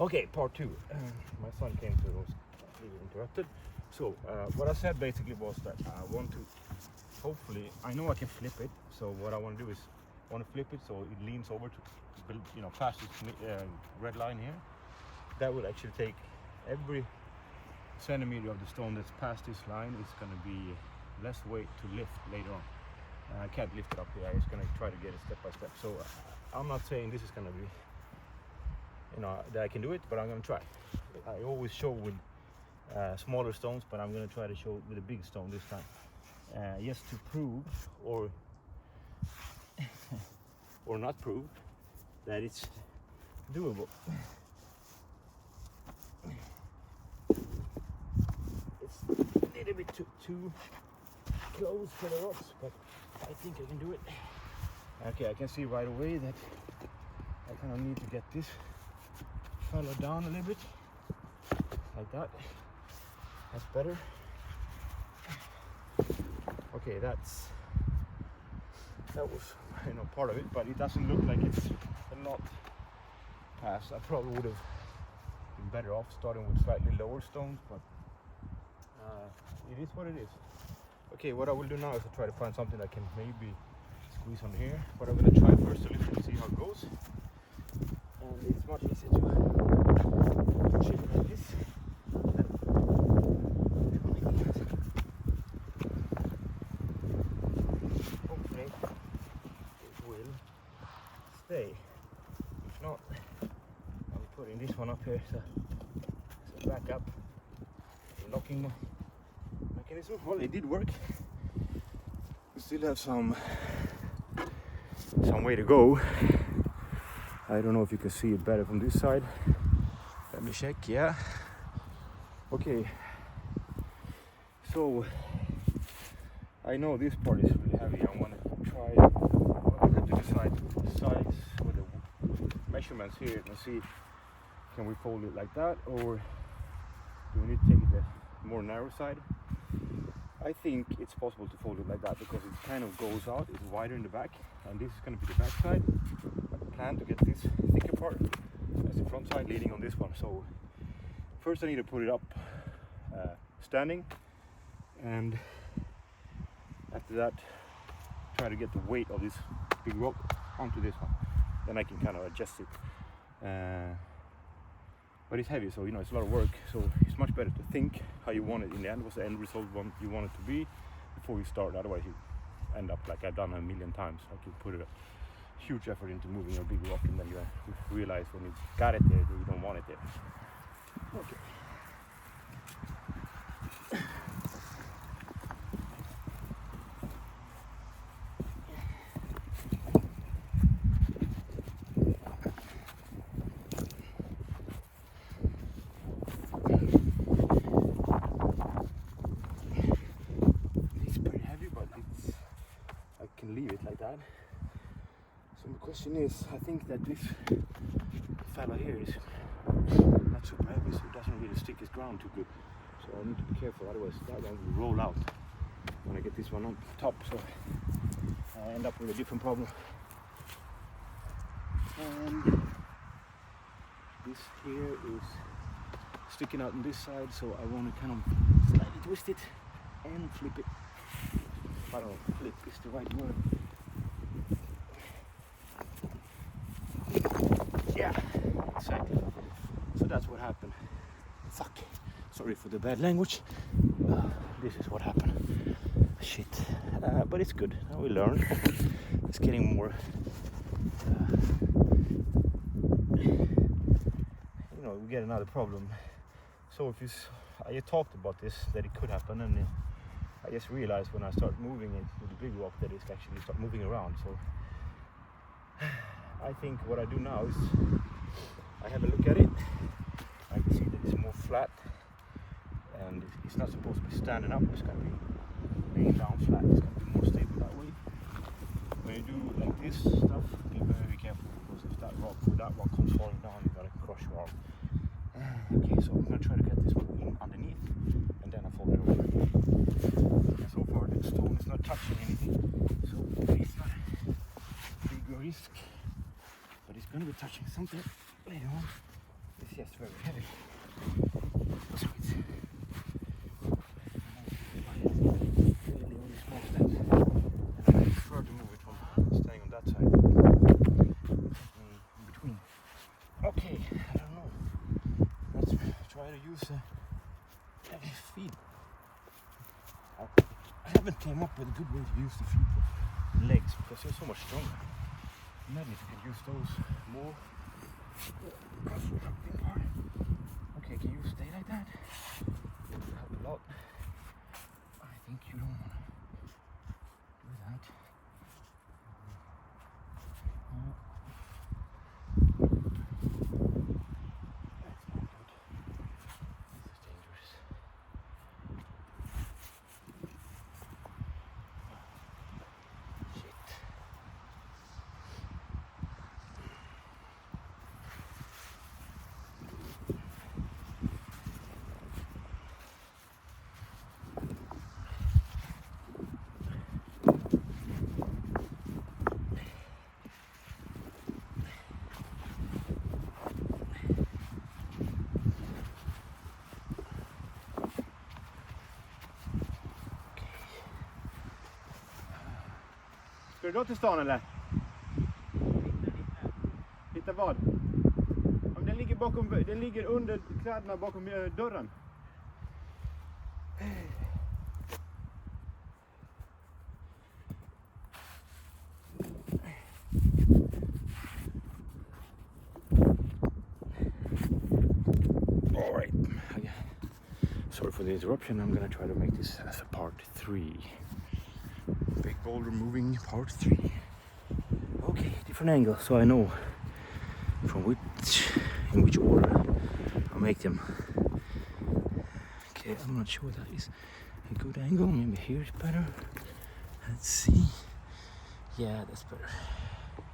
Okay, part two. My son came to was interrupted. So what I said basically was that I want to, hopefully, I know I can flip it. So what I want to do is, I want to flip it so it leans over to, past this red line here. That would actually take every centimeter of the stone that's past this line is going to be less weight to lift later on. I can't lift it up here. I'm just going to try to get it step by step. So I'm not saying this is going to be, that I can do it, but I'm going to try. I always show with smaller stones, but I'm going to try to show with a big stone this time, just to prove or not prove that it's doable. It's a little bit too close to the rocks, but I think I can do it. Okay, I can see right away that I kind of need to get this fella down a little bit, like that. That's better. Okay, that was part of it, but it doesn't look like it's a lot past. I probably would have been better off starting with slightly lower stones, but it is what it is. Okay, what I will do now is try to find something that can maybe squeeze on here, but I'm going to try first to lift it and see how it goes. And it's much easier to chip like this. Hopefully it will stay. If not, I'm putting this one up here as a backup, locking mechanism. Well, it did work. We still have some way to go. I don't know if you can see it better from this side. Let me check. Yeah. Okay. So I know this part is really heavy. I want to try. I have to decide the size with the measurements here and see, can we fold it like that, or do we need to take it the more narrow side? I think it's possible to fold it like that because it kind of goes out, it's wider in the back, and this is going to be the back side. I plan to get this thicker part as the front side leaning on this one. So first I need to put it up standing, and after that try to get the weight of this big rock onto this one. Then I can kind of adjust it. But it's heavy, so it's a lot of work. So it's much better to think how you want it in the end, what's the end result you want it to be before you start. Otherwise you end up like I've done a million times. Like you put a huge effort into moving a big rock, and then you realize when you got it there that you don't want it there. Okay. Leave it like that. So the question is, I think that this fella here is not super heavy, so it doesn't really stick his ground too good. So I need to be careful, otherwise that one will roll out when I get this one on top. So I end up with a different problem. And this here is sticking out on this side, so I want to kind of slightly twist it and flip it. I don't know if flip is the right word. Yeah, exactly. So that's what happened. Fuck. Sorry for the bad language. This is what happened. Shit. But it's good. Now we learn. It's getting more. We get another problem. So I talked about this, that it could happen, and I just realized when I start moving it with the big rock that it's actually start moving around. So I think what I do now is I have a look at it. I can see that it's more flat, and it's not supposed to be standing up. It's going to be laying down flat. It's going to be more stable that way. When you do like this stuff, be very careful, because if that rock comes falling down, you got to crush your arm. Okay, so I'm going to try to get this one in underneath, and then I fold it over. So far the stone is not touching anything, so it's not a big risk, but it's going to be touching something later on. Let's see chest very heavy. So it's really only small steps. And I prefer to move it from staying on that side. In between. Okay, I don't know. Let's try to use his feet. I haven't came up with a good way to use the feet with legs because they're so much stronger. Imagine if you could use those more. Okay, can you stay like that? It would help a lot. I think you don't want to do that. That's not good. This is dangerous. Shit. Ska du gå till stan eller? Hitta vad? Om den ligger under kläderna bakom dörren. All right. Sorry for the interruption. I'm gonna try to make this as a part 3. Big boulder moving part 3. Okay, different angle so I know from in which order I'll make them. Okay, I'm not sure that is a good angle. Maybe here is better. Let's see. Yeah, that's better.